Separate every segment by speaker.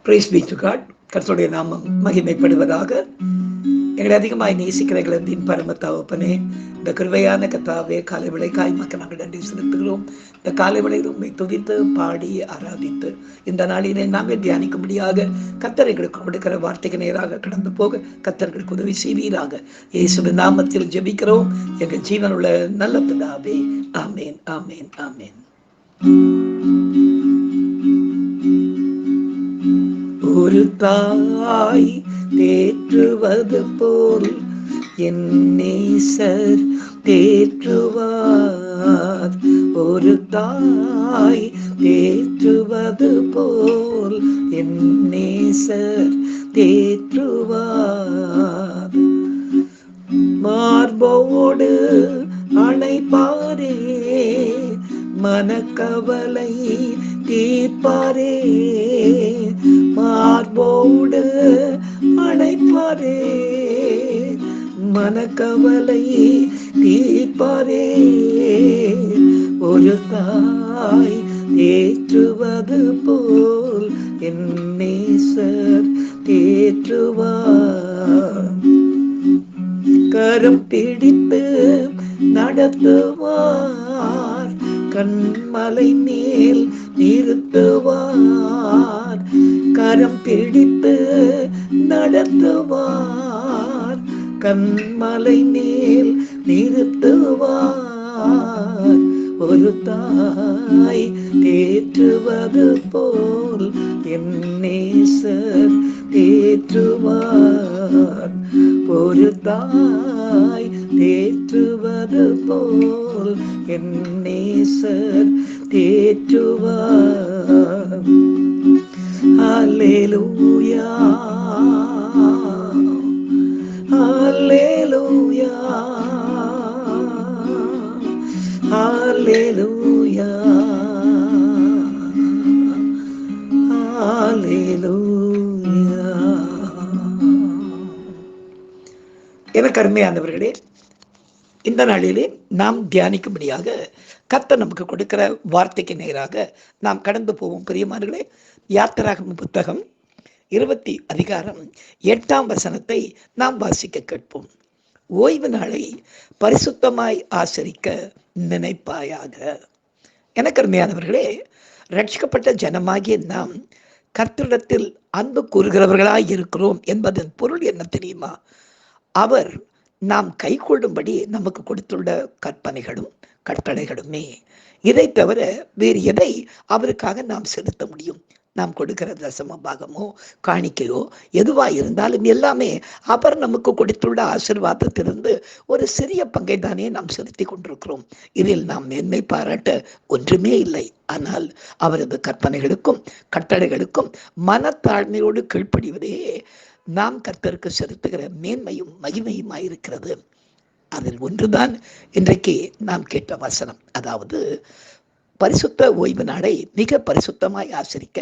Speaker 1: Price B to God. கர்த்தருடைய நாமம் மகிமைப்படுவதாக. எங்களை அதிகமாய் நேசிக்கிற எங்களின் பரம தகப்பனே, இந்த கிருபையான கர்த்தாவே, காலை விளைக்காய் மக்கள் நாங்கள் நன்றி செலுத்துகிறோம். இந்த காலை விளையில் உண்மை துதித்து பாடி ஆராதித்து இந்த நாளிலே நாங்கள் தியானிக்கும்படியாக கர்த்தர் எங்களுக்கு கொடுக்கிற வார்த்தைக்கு நேராக கடந்து போக கர்த்தர்களுக்கு உதவி செய்வீராக. இயேசுவின் நாமத்தில் ஜெபிக்கிறோம் எங்கள் ஜீவனுள்ள நல்ல பிதாவே. ஆமேன், ஆமேன், ஆமேன். ஒரு தாய் தேற்றுவது போல் என் நேசர் தேற்றுவார். ஒரு தாய் தேற்றுவது போல் என் நேசர் தேற்றுவார். மார்போடு அணைப்பாரே, மனக்கவலை தீர்ப்பாரே. மார்போடு அணைப்பாரே, மனக்கவலை தீர்ப்பாரே. ஒரு தாய் தேற்றுவது போல் என் நேசர் தேற்றுவார். கரம் பிடித்து நடத்துவார், கண்மலை மேல் நிறுத்துவார். கரம் பிடித்து நடத்துவார், கண்மலை மேல் நிறுத்துவார். ஒரு தாய் தேற்றுவது போல் என் நேசர் தேற்றுவார். ஒரு தாய் தேற்றுவது போல் என் நேசர் தேற்றுவார். அல்லேலூயா, அல்லேலூயா, அல்லேலூயா, அல்லேலூயா. எனக்கு அருமையானவர்களே, இந்த நாளிலே நாம் தியானிக்கும்படியாக கர்த்தர் நமக்கு கொடுக்கிற வார்த்தைக்கு நேராக நாம் கடந்து போவோம். பிரியமானவர்களே, யாத்திராகமம் புத்தகம் 20 நாம் வாசிக்க கேட்போம். ஓய்வு நாளை பரிசுத்தமாய் ஆசரிக்க நினைப்பாயாக. எனக்கு அருமையானவர்களே, ரட்சிக்கப்பட்ட ஜனமாகிய நாம் கர்த்தரிடத்தில் அன்பு கூறுகிறவர்களாய் இருக்கிறோம் என்பதன் பொருள் என்ன தெரியுமா? அவர் நாம் கை கொள்ளும்படி நமக்கு கொடுத்துள்ள கற்பனைகளும் கட்டளைகளுமே. இதை தவிர வேறு எதை அவருக்காக நாம் செலுத்த முடியும்? நாம் கொடுக்கிற தசம பாகமோ காணிக்கையோ எதுவா இருந்தாலும் எல்லாமே அவர் நமக்கு கொடுத்துள்ள ஆசீர்வாதத்திலிருந்து ஒரு சிறிய பங்கை தானே நாம் செலுத்தி கொண்டிருக்கிறோம். இதில் நாம் மேன்மை பாராட்ட ஒன்றுமே இல்லை. ஆனால் அவரது கற்பனைகளுக்கும் கட்டளைகளுக்கும் மனத்தாழ்மையோடு கீழ்ப்படிவதே நாம் கர்த்தருக்கு செலுத்துகிற மேன்மையும் மகிமையுமாயிருக்கிறது. அதில் ஒன்றுதான் இன்றைக்கு நாம் கேட்ட வசனம். அதாவது பரிசுத்த ஓய்வு நாளை மிக பரிசுத்தமாய் ஆசரிக்க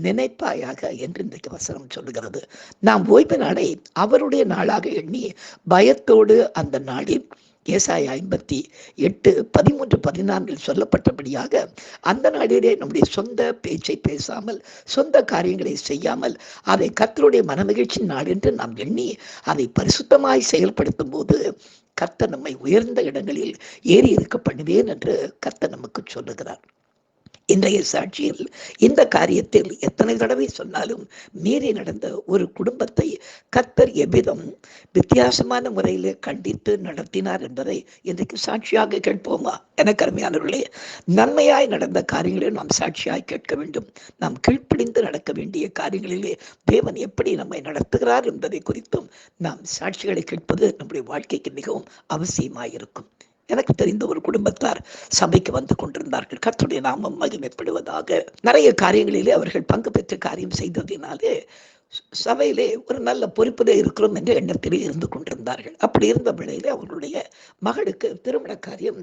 Speaker 1: நினைப்பாயாக என்று இன்றைக்கு வசனம் சொல்லுகிறது. நாம் ஓய்வு நாளை அவருடைய நாளாக எண்ணி பயத்தோடு அந்த நாளில் ஏசாயா 58:13-14 சொல்லப்பட்டபடியாக அந்த நாளிலே நம்முடைய சொந்த பேச்சை பேசாமல், சொந்த காரியங்களை செய்யாமல், அதை கர்த்தருடைய மனமகிழ்ச்சி நாள் என்று நாம் எண்ணி அதை பரிசுத்தமாய் செயல்படுத்தும் போது கர்த்தர் நம்மை உயர்ந்த இடங்களில் ஏறி இருக்க பண்ணுவேன் என்று கர்த்தர் நமக்கு சொல்லுகிறார். இன்றைய சாட்சியில் இந்த காரியத்தில் எத்தனை தடவை சொன்னாலும் மீறி நடந்த ஒரு குடும்பத்தை கர்த்தர் எவ்விதம் வித்தியாசமான முறையில் கண்டித்து நடத்தினார் என்பதை இன்றைக்கு சாட்சியாக கேட்போமா? எனக்கு அருமையானவர்களே, நன்மையாய் நடந்த காரியங்களை நாம் சாட்சியாய் கேட்க வேண்டும். நாம் கீழ்ப்படிந்து நடக்க வேண்டிய காரியங்களிலே தேவன் எப்படி நம்மை நடத்துகிறார் என்பதை குறித்தும் நாம் சாட்சிகளை கேட்பது நம்முடைய வாழ்க்கைக்கு மிகவும் அவசியமாயிருக்கும். எனக்கு தெரிந்த ஒரு குடும்பத்தார் சபைக்கு வந்து கொண்டிருந்தார்கள். கர்த்தருடைய நாமம் மகிமைப்படுவதாக. நிறைய காரியங்களிலே அவர்கள் பங்கு பெற்று காரியம் செய்ததினாலே சபையிலே ஒரு நல்ல பொறுப்பிலே இருக்கிறோம் என்ற எண்ணத்திலே இருந்து கொண்டிருந்தார்கள். அப்படி இருந்த வேளையிலே அவர்களுடைய மகளுக்கு திருமண காரியம்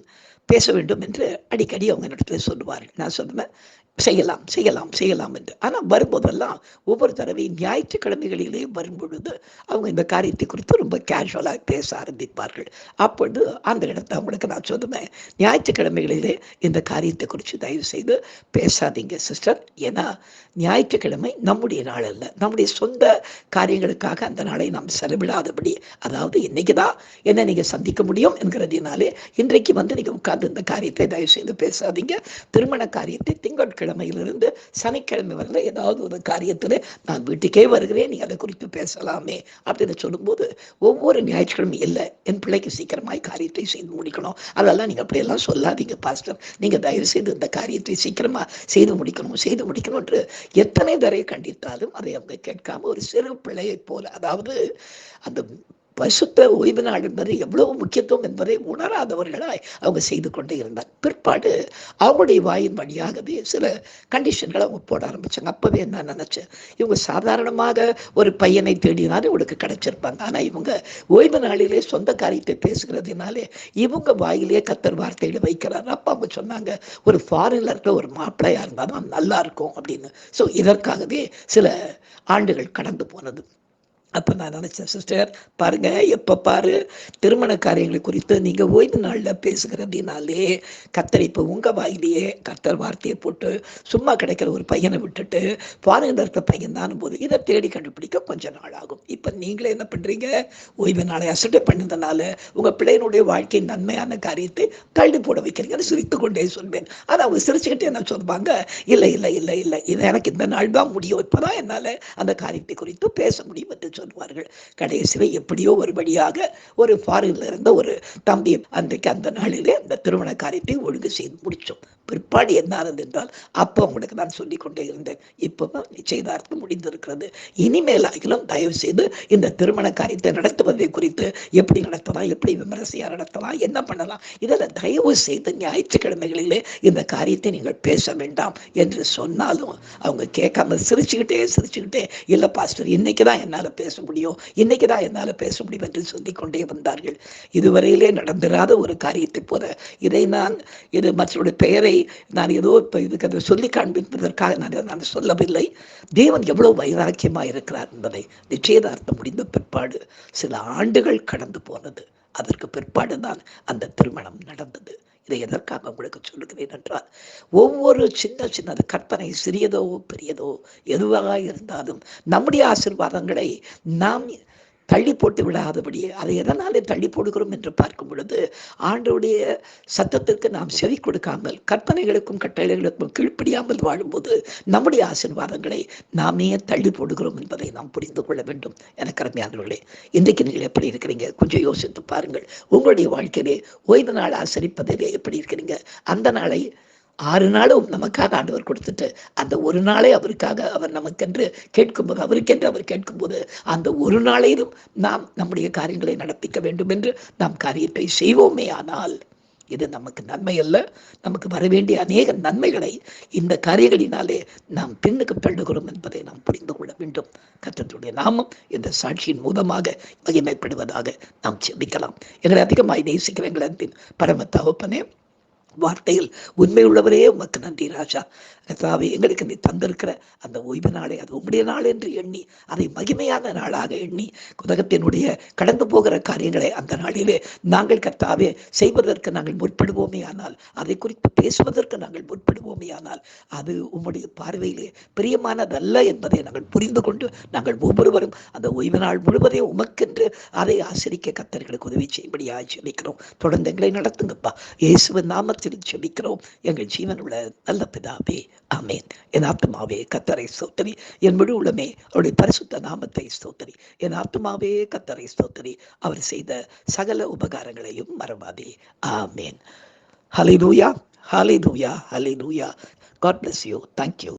Speaker 1: பேச வேண்டும் என்று அடிக்கடி அவங்க என்னிடத்தில் சொல்லுவார்கள். நான் சொல்லுவேன், செய்யலாம் செய்யலாம் செய்யலாம் என்று. ஆனால் வரும்போதெல்லாம் ஒவ்வொரு தடவையும் ஞாயிற்றுக்கிழமைகளிலே வரும்பொழுது அவங்க இந்த காரியத்தை குறித்து ரொம்ப கேஷுவலாக பேச ஆரம்பிப்பார்கள். அப்பொழுது அந்த இடத்தை அவங்களுக்கு நான் சொல்லுவேன், ஞாயிற்றுக்கிழமைகளிலே இந்த காரியத்தை குறித்து தயவு செய்து பேசாதீங்க சிஸ்டர். ஏன்னா ஞாயிற்றுக்கிழமை நம்முடைய நாள் அல்ல, நம்முடைய சொந்த காரியங்களுக்காக அந்த நாளை நாம் செலவிடாதபடி, அதாவது இன்னைக்கு தான் என்ன நீங்கள் சந்திக்க முடியும் என்கிறதுனாலே இன்றைக்கு வந்து நீங்கள் உட்கார்ந்து இந்த காரியத்தை தயவு செய்து பேசாதீங்க. திருமண காரியத்தை திங்கட்கிழமையிலிருந்து சனிக்கிழமை வரல ஏதாவது ஒரு காரியத்தில் நான் வீட்டுக்கே வருகிறேன், நீங்கள் அதை குறித்து பேசலாமே அப்படின்னு சொல்லும்போது, ஒவ்வொரு ஞாயிற்றுக்கிழமை இல்லை என் பிள்ளைக்கு சீக்கிரமாய் காரியத்தை செய்து முடிக்கணும், அதெல்லாம் நீங்கள் அப்படியெல்லாம் சொல்லாதீங்க பாஸ்டர், நீங்கள் தயவு செய்து இந்த காரியத்தை சீக்கிரமாக செய்து முடிக்கணும் என்று எத்தனை தடவை கண்டித்தாலும் அதை அவங்க கேட்காம ஒரு சிறு பிள்ளையை போல, அதாவது அந்த பரிசுத்த ஓய்வு நாள் என்பது எவ்வளவு முக்கியத்துவம் என்பதை உணராதவர்களாய் அவங்க செய்து கொண்டே இருந்தார். பிற்பாடு அவங்களுடைய வாயின் வழியாகவே சில கண்டிஷன்களை அவங்க போட ஆரம்பிச்சாங்க. அப்பவே நான் நினைச்சேன், இவங்க சாதாரணமாக ஒரு பையனை தேடினாலே இவங்களுக்கு கிடைச்சிருப்பாங்க. ஆனா இவங்க ஓய்வு நாளிலே சொந்த காரியத்தை பேசுகிறதுனாலே இவங்க வாயிலே கர்த்தர் வார்த்தையில வைக்கிறார். அப்ப அவங்க சொன்னாங்க, ஒரு ஃபாரின்ல இருக்க ஒரு மாப்பிள்ளையா இருந்தாலும் நல்லா இருக்கும் அப்படின்னு. ஸோ இதற்காகவே சில ஆண்டுகள் கடந்து போனது. அப்போ நான் நினச்சேன், சிஸ்டர் பாருங்க, எப்போ பாரு திருமண காரியங்களை குறித்து நீங்கள் ஓய்வு நாளில் பேசுகிறதுனாலே கர்த்தர் இப்போ உங்கள் வாயிலேயே கர்த்தர் வார்த்தையை போட்டு சும்மா கிடைக்கிற ஒரு பையனை விட்டுட்டு ஃபாரின்ல இருக்க பையன் தான் போது இதை தேடி கண்டுபிடிக்க கொஞ்சம் நாள் ஆகும். இப்போ நீங்களே என்ன பண்ணுறீங்க, ஓய்வு நாளை அசட்டை பண்ணதுனால உங்கள் பிள்ளையினுடைய வாழ்க்கை நன்மையான காரியத்தை தள்ளி போட வைக்கிறீங்கன்னு சிரித்து கொண்டே சொல்வேன். ஆனால் அவங்க சிரிச்சுக்கிட்டே என்ன சொல்லுவாங்க, இல்லை இல்லை இல்லை இல்லை, இது எனக்கு இந்த நாள் தான் முடியும், இப்போ தான் என்னால் அந்த காரியத்தை குறித்து பேச முடியும் என்று சொல்வார்கள். கடைசியில் எப்படியோ ஒரு வழியாக ஒரு ஃபாரின்ல இருந்த ஒரு தம்பி அன்றைக்கு அந்த நாளிலே அந்த திருமண காரியத்தை ஒழுங்கு செய்து முடிச்சோம். பிற்பாடு என்ன ஆனது என்றால், அப்போ உங்களுக்கு நான் சொல்லிக் கொண்டே இருந்தேன், இப்போதான் நிச்சயதார்த்தம் முடிந்திருக்கிறது, இனிமேலாகிலும் தயவு செய்து இந்த திருமண காரியத்தை நடத்துவதை குறித்து எப்படி நடத்தலாம், எப்படி விமரிசையா நடத்தலாம், என்ன பண்ணலாம், இதில் தயவு செய்து ஞாயிற்றுக்கிழமைகளிலே இந்த காரியத்தை நீங்கள் பேச வேண்டாம் என்று சொன்னாலும் அவங்க கேட்காம சிரிச்சுக்கிட்டே இல்லை பாஸ்டர் இன்னைக்கு தான் என்னால் பேச முடியும், இன்னைக்கு தான் என்னால் பேச முடியும் என்று சொல்லிக் கொண்டே வந்தார்கள். இதுவரையிலே நடந்திராத ஒரு காரியத்தை போல இதை இது மற்றவருடைய பெயரை நான் ஏதோ இப்போ இதுக்கு அதை சொல்லி காண்பிப்பதற்காக நான் சொல்லவில்லை. தேவன் எவ்வளவு வைராக்கியமாக இருக்கிறார் என்பதை நிச்சயதார்த்தம் முடிந்த பிற்பாடு சில ஆண்டுகள் கடந்து போனது. அதற்கு பிற்பாடு தான் அந்த திருமணம் நடந்தது. இதை எதற்காக உங்களுக்கு சொல்லுகிறேன் என்றால், ஒவ்வொரு சின்னது கற்பனை சிறியதோ பெரியதோ எதுவாக இருந்தாலும் நம்முடைய ஆசீர்வாதங்களை நாம் தள்ளி போட்டு விடாதபடி, அதை எதனாலே தள்ளி போடுகிறோம் என்று பார்க்கும் பொழுது, ஆண்டவருடைய சத்தத்திற்கு நாம் செவி கொடுக்காமல் கற்பனைகளுக்கும் கட்டளைகளுக்கும் கீழ்ப்படியாமல் வாழும்போது நம்முடைய ஆசீர்வாதங்களை நாமே தள்ளி போடுகிறோம் என்பதை நாம் புரிந்து கொள்ள வேண்டும். எனக்கு அருமையானவர்களே, இன்றைக்கு நீங்கள் எப்படி இருக்கிறீங்க கொஞ்சம் யோசித்து பாருங்கள். உங்களுடைய வாழ்க்கையிலே ஓய்வு நாள் ஆசரிப்பதிலே எப்படி இருக்கிறீங்க? அந்த நாளை 6 நாளும் நமக்காக ஆண்டவர் கொடுத்துட்டு அந்த ஒரு நாளை அவருக்காக அவர் நமக்கென்று கேட்கும்போது, அவருக்கென்று அவர் கேட்கும்போது அந்த ஒரு நாளையிலும் நாம் நம்முடைய காரியங்களை நடப்பிக்க வேண்டும் என்று நாம் காரியத்தை செய்வோமே ஆனால், இது நமக்கு நன்மை அல்ல, நமக்கு வரவேண்டிய அநேக நன்மைகளை இந்த காரியங்களினாலே நாம் பின்னுக்கு தள்ளுகிறோம் என்பதை நாம் புரிந்து கொள்ள வேண்டும். கர்த்தருடைய நாமம் இந்த சாட்சியின் மூலமாக மகிமைப்படுவதாக நாம் ஜெபிக்கலாம். எங்களை அதிகமாய் நேசிக்கிற எங்கள் அன்பின் பரம தகப்பனே, வார்த்தையில் உண்மை உள்ளவரே உமக்கு நன்றி ராஜா. கர்த்தாவே, எங்களுக்கு நீ தந்திருக்கிற அந்த ஓய்வு நாளை அது உங்களுடைய நாள் என்று எண்ணி அதை மகிமையான நாளாக எண்ணி உலகத்தினுடைய கடந்து போகிற காரியங்களை அந்த நாளிலே நாங்கள் கர்த்தாவே செய்வதற்கு நாங்கள் முற்படுவோமே ஆனால், அதை குறித்து பேசுவதற்கு நாங்கள் முற்படுவோமே ஆனால், அது உம்முடைய பார்வையிலே பிரியமானதல்ல என்பதை நாங்கள் புரிந்து கொண்டு நாங்கள் ஒவ்வொருவரும் அந்த ஓய்வு நாள் முழுவதையும் உமக்கென்று அதை ஆசிரிக்க கர்த்தர்களுக்கு உதவி செய்யும்படியாக ஜெபிக்கிறோம். தொடர்ந்து எங்களை நடத்துங்கப்பா, இயேசுவின் நாமத்தில் ஜெபிக்கிறோம் எங்கள் ஜீவனுள்ள நல்ல பிதாவே, ஆமேன். என் ஆத்துமாவே கர்த்தரை ஸ்தோத்திரி, என் முழு உள்ளமே அவருடைய பரிசுத்த நாமத்தை ஸ்தோத்திரி. என் ஆத்துமாவே கர்த்தரை ஸ்தோத்திரி, அவர் செய்த சகல உபகாரங்களையும் மறவாதே. ஆமேன். ஹல்லேலூயா, ஹல்லேலூயா, ஹல்லேலூயா. God bless you. Thank you.